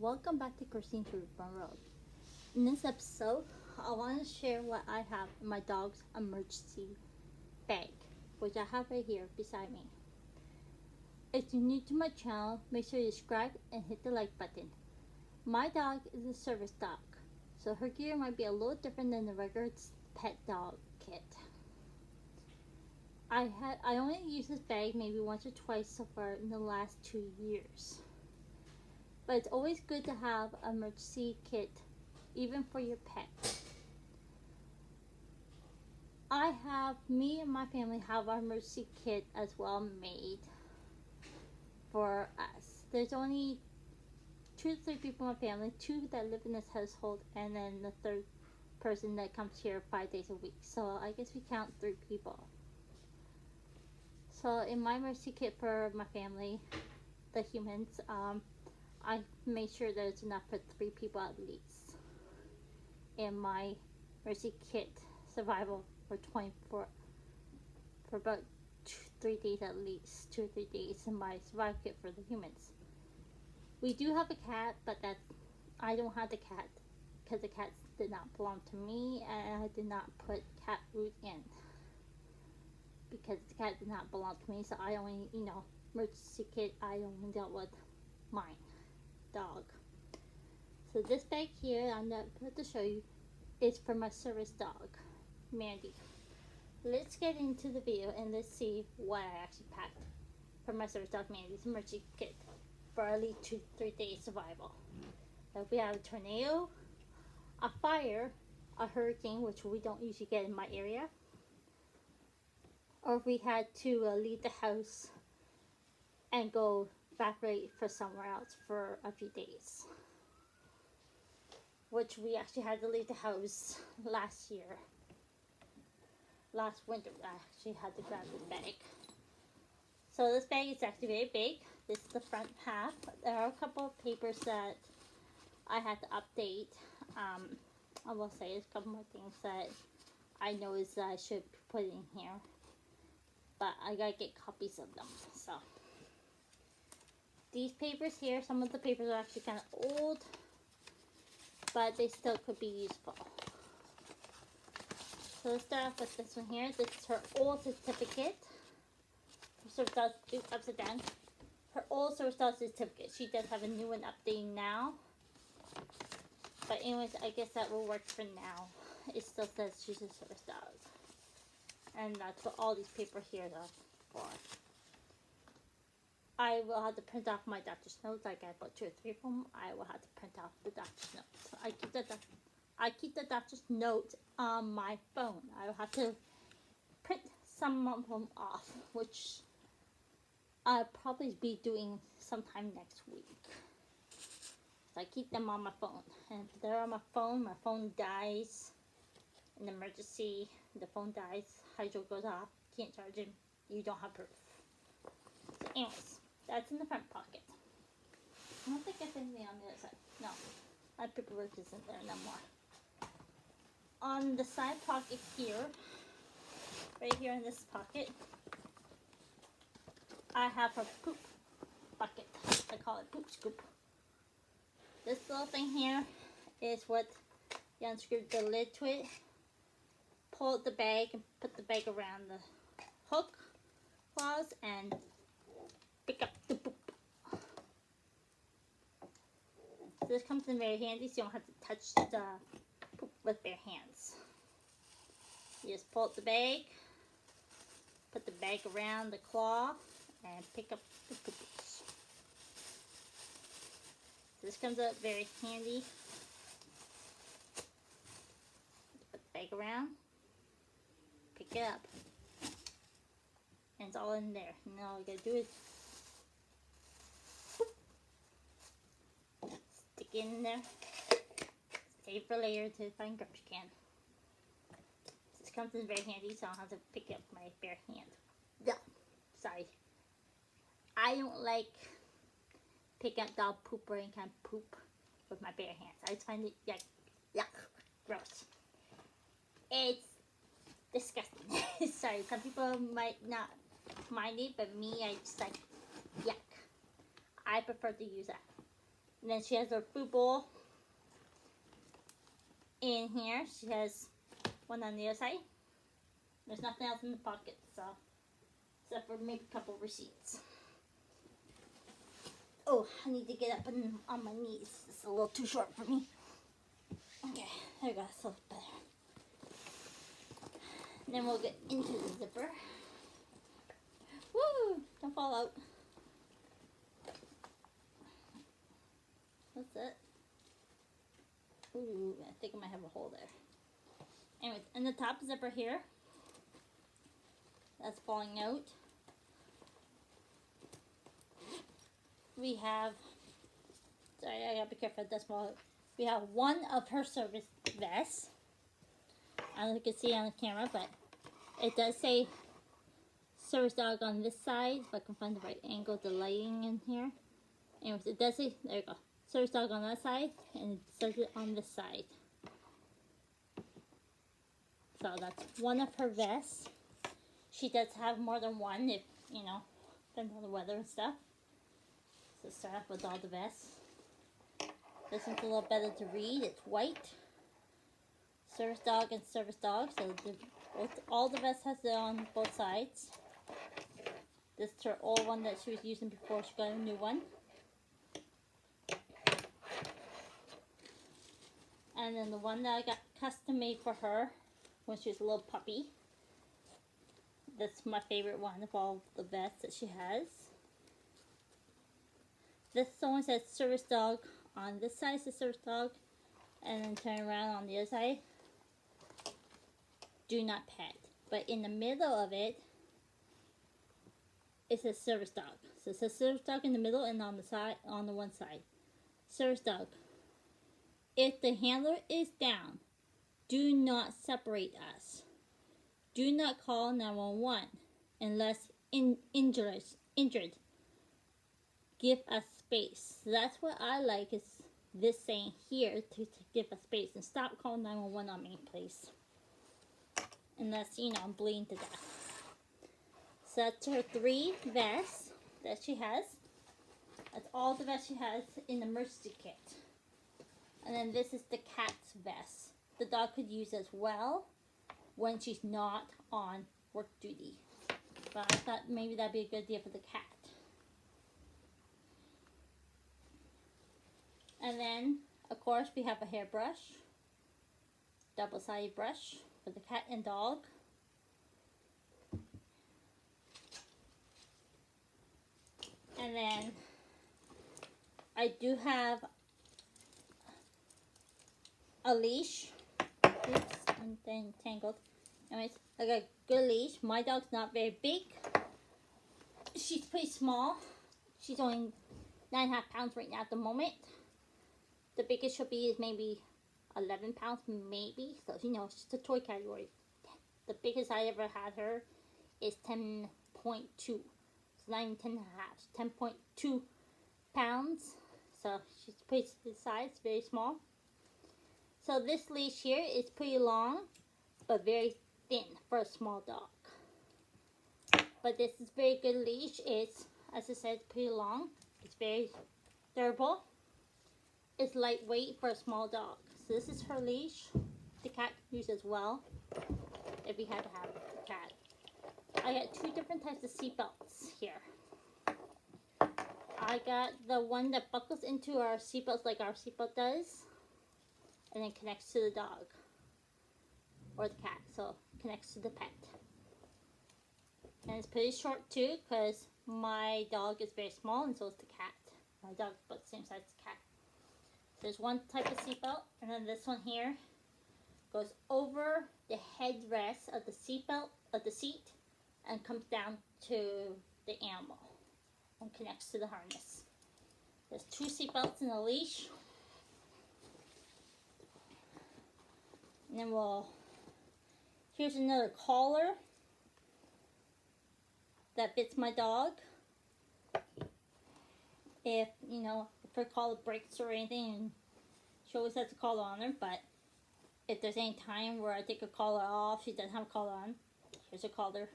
welcome back to Christine to Ripon Road. In this episode, I want to share what I have in my dog's emergency bag, which I have right here beside me. If you're new to my channel, make sure you subscribe and hit the like button. My dog is a service dog, so her gear might be a little different than the regular pet dog kit. I only used this bag maybe once or twice so far in the last 2 years. But it's always good to have an emergency kit, even for your pet. Me and my family have our emergency kit as well made for us. There's only 2 to 3 people in my family, 2 that live in this household, and then the third person that comes here 5 days a week. So I guess we count 3 people. So in my emergency kit for my family, the humans, I made sure there's enough for 3 people at least. In my emergency kit survival for about 3 days at least, 2 or 3 days in my survival kit for the humans. We do have a cat, but I don't have the cat because the cat did not belong to me, and I did not put cat food in because the cat did not belong to me. So I only, emergency kit, I only dealt with mine dog. So this bag here I'm going to show you is for my service dog, Mandy. Let's get into the video and let's see what I actually packed for my service dog Mandy's emergency kit for at least 2 to 3 days survival. If we have a tornado, a fire, a hurricane, which we don't usually get in my area, or if we had to leave the house and go evaporate for somewhere else for a few days, which we actually had to leave the house last winter. I actually had to grab this bag. So this bag is actually very big. This is the front half. There are a couple of papers that I had to update. I will say there's a couple more things that I noticed that I should put in here, but I gotta get copies of them. So these papers here, some of the papers are actually kind of old, but they still could be useful. So let's start off with this one here. This is her old certificate. Upside down. Her old service dog certificate. She does have a new one updating now. But anyways, I guess that will work for now. It still says she's a service dog. And that's what all these papers here are for. I will have to print off my doctor's notes. I got about 2 or 3 of them. I will have to print off the doctor's notes. I keep the doctor's notes on my phone. I will have to print some of them off, which I'll probably be doing sometime next week. So I keep them on my phone. And if they're on my phone dies. In an emergency, the phone dies, hydro goes off, can't charge it, you don't have proof. So anyways, that's in the front pocket. I don't think there's anything on the other side. No, my paperwork isn't there no more. On the side pocket here, right here in this pocket, I have a poop bucket. I call it poop scoop. This little thing here is what you unscrew the lid to it, pull out the bag and put the bag around the hook claws and pick up the poop. So this comes in very handy, so you don't have to touch the poop with bare hands. You just pull out the bag, put the bag around the claw, and pick up the poop. So this comes out very handy. Put the bag around, pick it up, and it's all in there. Now all you gotta do is stick it in there, save for later to find garbage can. This comes in very handy, so I don't have to pick it up with my bare hand. Yeah, sorry. I don't like picking up dog poop or any kind of poop with my bare hands. I just find it yuck, gross. It's disgusting. Sorry, some people might not mind it, but me, I just like yuck. I prefer to use that. And then she has her food bowl in here. She has one on the other side. There's nothing else in the pocket, so except for maybe a couple receipts. Oh, I need to get up on my knees. It's a little too short for me. Okay, there we go. That's a little better. And then we'll get into the zipper. Woo! Don't fall out. That's it. Ooh, I think I might have a hole there. Anyways, in the top zipper here, that's falling out. We have, sorry, I gotta be careful, that's small. We have one of her service vests. I don't know if you can see it on the camera, but it does say service dog on this side. If I can find the right angle, the lighting in here. Anyways, it does say, there you go, service dog on that side, and it says it on this side. So that's one of her vests. She does have more than one if, you know, depends on the weather and stuff. So start off with all the vests. This one's a little better to read. It's white. Service dog and service dog. So all the vests has it on both sides. This is her old one that she was using before she got a new one. And then the one that I got custom made for her when she was a little puppy. That's my favorite one of all the vests that she has. This one says service dog on this side, is the service dog, and then turn around on the other side. Do not pet. But in the middle of it, it says service dog. So it says service dog in the middle and on the side, on the one side. Service dog. If the handler is down, do not separate us. Do not call 911 unless injured. Give us space. So that's what I like is this saying here to give us space and stop calling 911 on me, please. Unless, you know, I'm bleeding to death. So that's her 3 vests that she has. That's all the vests she has in the emergency kit. And then this is the cat's vest. The dog could use as well when she's not on work duty. But I thought maybe that'd be a good idea for the cat. And then, of course, we have a hairbrush. Double-sided brush for the cat and dog. And then I do have a leash. Oops, and then tangled. Anyways, I got a good leash. My dog's not very big. She's pretty small. She's only 9.5 pounds right now at the moment. The biggest she'll be is maybe 11 pounds, maybe. So, you know, it's the toy category. The biggest I ever had her is 10.2. It's not even 10.5. 10.2 pounds. So, she's pretty good size, very small. So, this leash here is pretty long, but very thin for a small dog. But this is very good leash. It's, as I said, pretty long. It's very durable. It's lightweight for a small dog. So this is her leash. The cat can use as well if you had to have a cat. I got 2 different types of seat belts here. I got the one that buckles into our seatbelts like our seatbelt does, and then connects to the dog or the cat. So it connects to the pet. And it's pretty short too because my dog is very small and so is the cat. My dog's about the same size as the cat. There's one type of seatbelt, and then this one here goes over the headrest of the seatbelt of the seat and comes down to the animal and connects to the harness. There's 2 seatbelts in the leash. And then here's another collar that fits my dog. If, you know, if her collar breaks or anything, and she always has a collar on her, but if there's any time where I take a collar off, she doesn't have a collar on, here's a collar,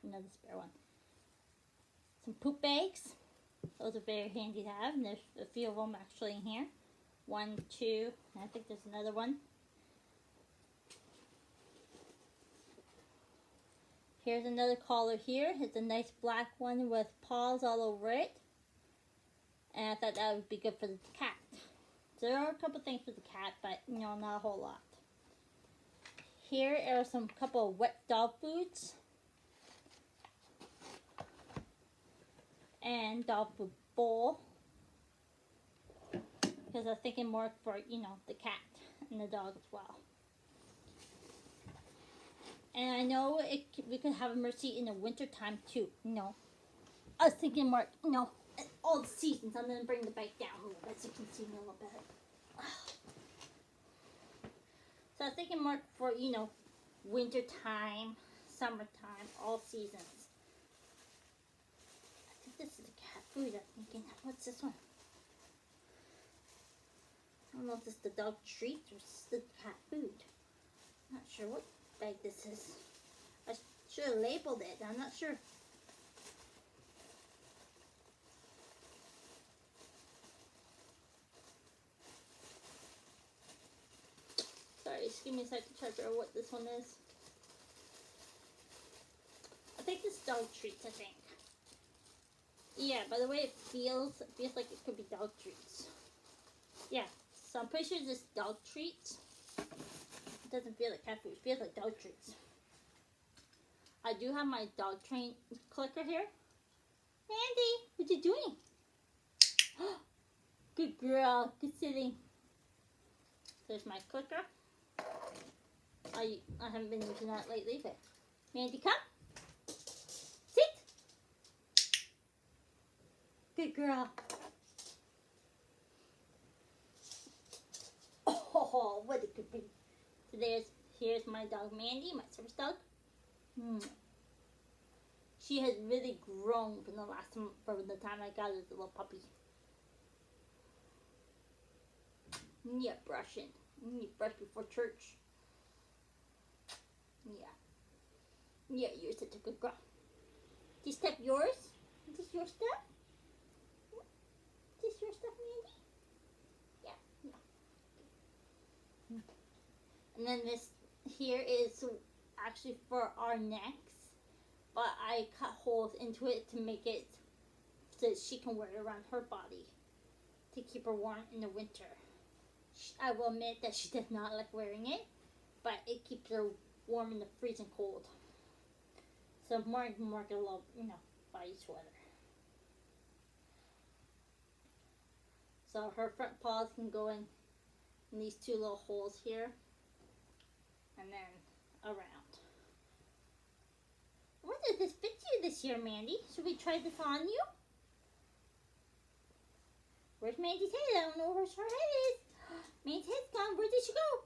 another spare one. Some poop bags, Those are very handy to have, and there's a few of them actually in here. 1, 2, and I think there's another one. Here's another collar here. It's a nice black one with paws all over it. And I thought that would be good for the cat. So there are a couple things for the cat, but not a whole lot. Here are some couple of wet dog foods. And dog food bowl. Because I'm thinking more for, the cat and the dog as well. And I know we could have Mercy in the winter time too. I was thinking more, all the seasons. I'm going to bring the bike down a little bit so you can see me a little better. So I was thinking more for, winter time, summertime, all seasons. I think this is the cat food. I'm thinking, what's this one? I don't know if this is the dog treats or this is the cat food. I'm not sure what bag this is. I should have labeled it. I'm not sure. Sorry, just give me a second to try to figure out what this one is. I think this is dog treats, I think. Yeah, by the way it feels like it could be dog treats. Yeah, so I'm pretty sure this is dog treats. It doesn't feel like cat food, it feels like dog treats. I do have my dog train clicker here. Mandy, what you doing? Good girl, good sitting. There's my clicker. I haven't been using that lately, but Mandy, come. Sit. Good girl. Oh, what a good baby. So here's my dog Mandy, my service dog. She has really grown from the time I got her as a little puppy. Yeah, brushing. You need to brush before church. Yeah, you're such a good girl. This step yours? Is this your stuff? Is this your stuff, Mandy? Yeah. And then this here is actually for our necks, but I cut holes into it to make it so that she can wear it around her body to keep her warm in the winter. I will admit that she does not like wearing it, but it keeps her warm in the freezing cold. So more get a little, body sweater. So her front paws can go in these two little holes here, and then around. What does this fit you this year, Mandy? Should we try this on you? Where's Mandy's head? I don't know where her head is. Mandy's head's gone. Where did she go?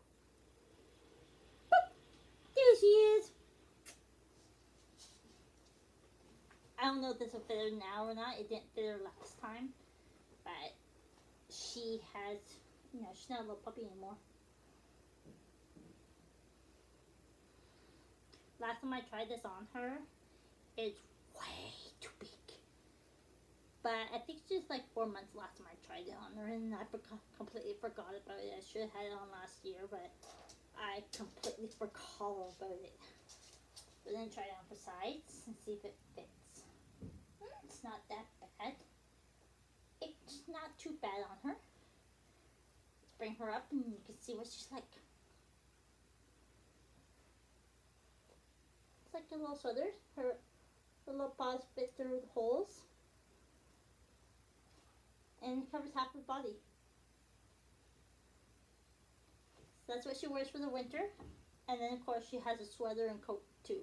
Boop. There she is. I don't know if this will fit her now or not. It didn't fit her last time. But she has, she's not a little puppy anymore. Last time I tried this on her, it's way too big. But I think it's just like 4 months last time I tried it on her, and I completely forgot about it. I should have had it on last year, but I completely forgot about it. But then try it on for sides and see if it fits. It's not that bad. It's not too bad on her. Let's bring her up and you can see what she's like. It's like a little sweater. Her little paws fit through the holes. And it covers half her body. So that's what she wears for the winter. And then of course she has a sweater and coat too.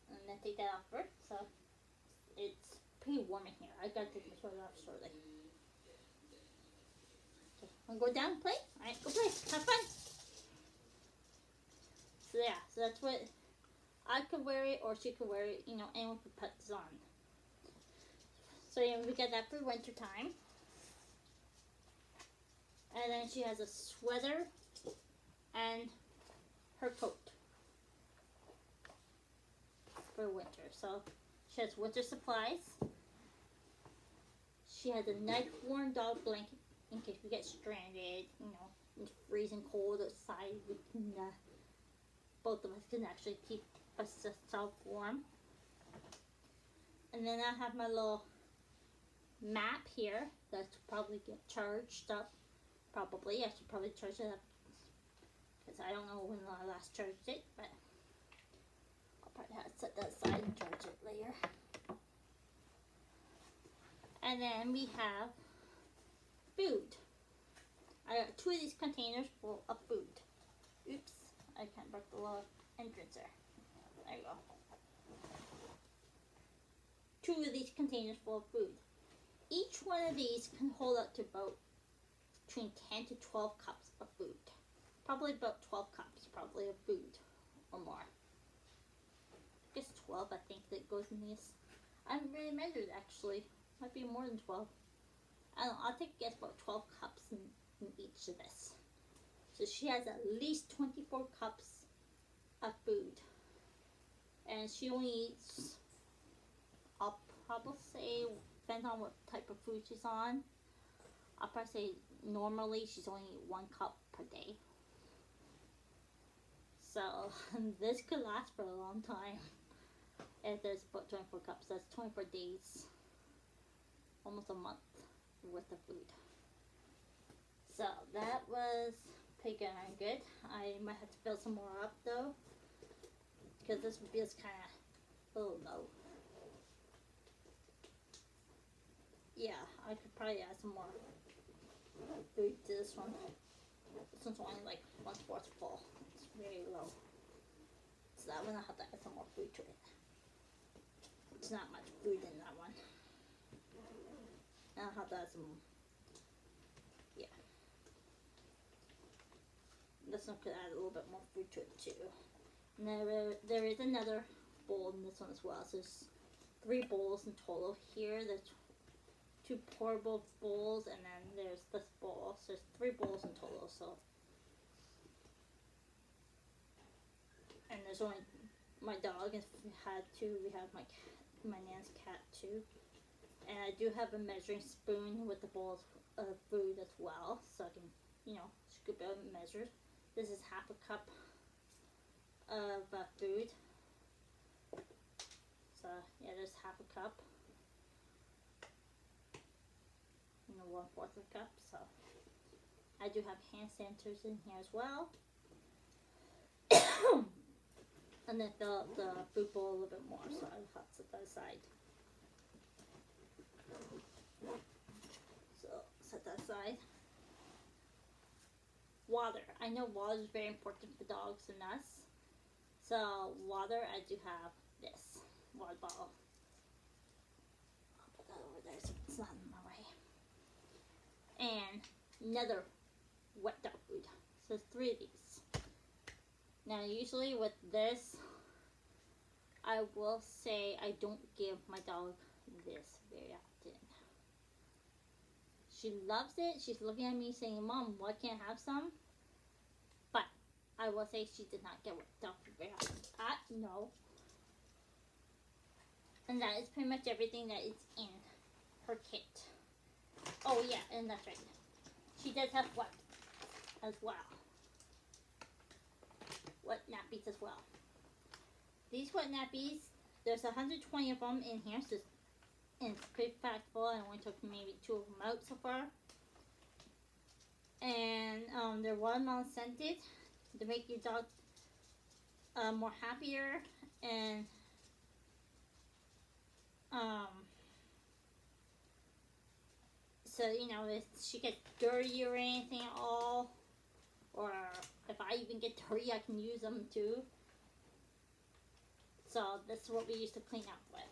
And then take that off her. So it's pretty warm in here. I gotta take my sweater off shortly. Okay, wanna go down and play? Alright, go play. Have fun. So yeah, so that's what I could wear it or she could wear it, anyone could put this on. So yeah, we got that for winter time. And then she has a sweater and her coat for winter. So She has winter supplies. She has a nice warm dog blanket in case we get stranded, you know, in freezing cold outside. We can, both of us can actually keep ourselves warm. And then I have my little map here that's probably get charged up. Probably, I should probably charge it up because I don't know when I last charged it, but I'll probably have to set that aside and charge it later. And then we have food. I got 2 of these containers full of food. Oops, I can't break the little entrance there. There you go. 2 of these containers full of food. Each one of these can hold up to about between 10 to 12 cups of food. Probably about 12 cups, probably, of food or more. I guess 12, I think, that goes in these. I haven't really measured, actually. Might be more than 12. I don't know, I think it's about 12 cups in each of this. So she has at least 24 cups of food. And she only eats, I'll probably say, depends on what type of food she's on. I'll probably say normally she's only 1 cup per day. So this could last for a long time. If there's about 24 cups, that's 24 days. Almost a month worth of food. So that was pretty darn good. I might have to fill some more up though, because this feels kind of a little low. Yeah, I could probably add some more food to this one. This one's only like 1/4 full. It's very low. So that one I'll have to add some more food to it. It's not much food in that one. And I'll have to add some, yeah. This one could add a little bit more food to it too. And there is another bowl in this one as well. So there's 3 bowls in total here. There's 2 portable bowls, and then there's this bowl. So there's 3 bowls in total. So, and there's only my dog. If we had 2, we have my nan's cat too. And I do have a measuring spoon with the bowl of food as well, so I can, you know, scoop out and measure. This is 1/2 cup of food. So yeah, there's 1/2 cup. And 1/4 of a cup. So I do have hand sanitizers in here as well. And then fill up the food bowl a little bit more, so I'll have to set that aside. So set that aside. Water. I know water is very important for dogs and us. So water, I do have this water bottle. I'll put that over there so it's not in my way. And another wet dog food. So 3 of these. Now usually with this, I will say I don't give my dog this very often. She loves it. She's looking at me saying, "Mom, why can't I have some?" But I will say she did not get wet dog food very often. No. And that is pretty much everything that is in her kit. Oh yeah, and that's right. She does have wet as well. Wet nappies as well. These wet nappies, there's 120 of them in here, so it's pretty full. I only took maybe 2 of them out so far. And they're watermelon scented to make your dog more happier, and so you know if she gets dirty or anything at all, or if I even get dirty, I can use them too. So this is what we used to clean up with.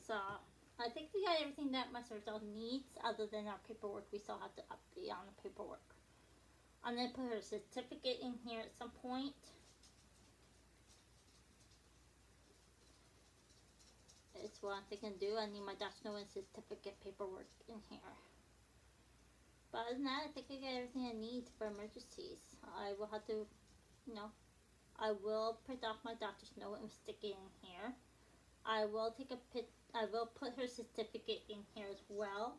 So I think we got everything that my service dog needs, other than our paperwork. We still have to update on the paperwork. I'm going to put her certificate in here at some point. It's what I'm thinking to do. I need my Dutch Nolan certificate paperwork in here. But other than that, I think I got everything I need for emergencies. I will have to you know, I will print off my doctor's note and stick it in here. I will take a I will put her certificate in here as well.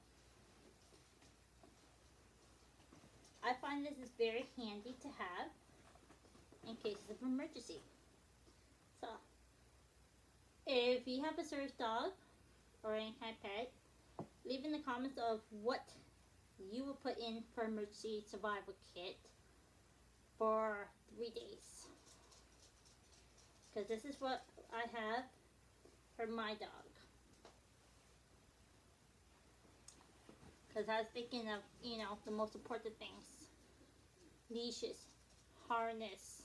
I find this is very handy to have in cases of emergency. So, if you have a service dog or any kind of pet, leave in the comments of what you will put in for emergency survival kit for 3 days. Because this is what I have for my dog. Because I was thinking of, you know, the most important things. Leashes, harness,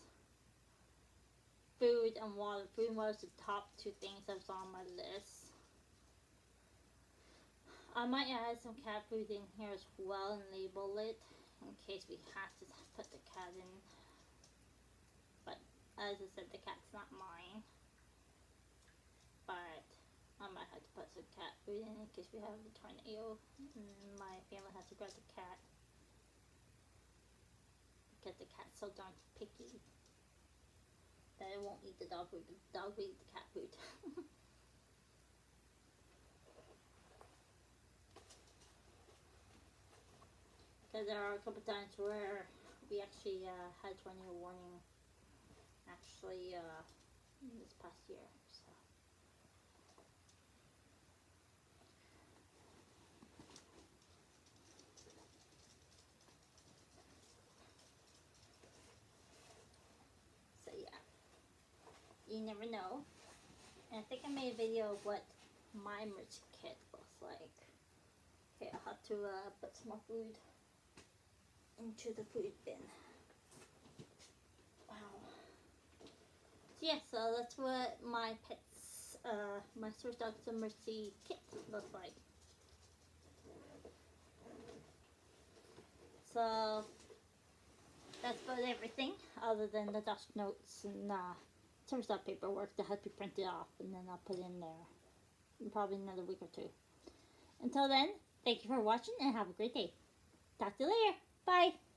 food and water. Food and water is the top 2 things that was on my list. I might add some cat food in here as well and label it in case we have to put the cat in. But as I said, the cat's not mine. But I might have to put some cat food in case we have a tornado and my family has to grab the cat. Because the cat's so darn picky that it won't eat the dog food. The dog will eat the cat food. Because there are a couple times where we actually had tornado warning actually this past year. So yeah, you never know. And I think I made a video of what my emergency kit looks like. Okay, I'll have to put some more food into the food bin. Wow. So yeah, so that's what my pet's, my Service Dog's emergency kit looks like. So that's about everything, other than the doctor notes and Service Dog paperwork that has to be printed off, and then I'll put in there in probably another week or 2. Until then, thank you for watching and have a great day. Talk to you later. Bye.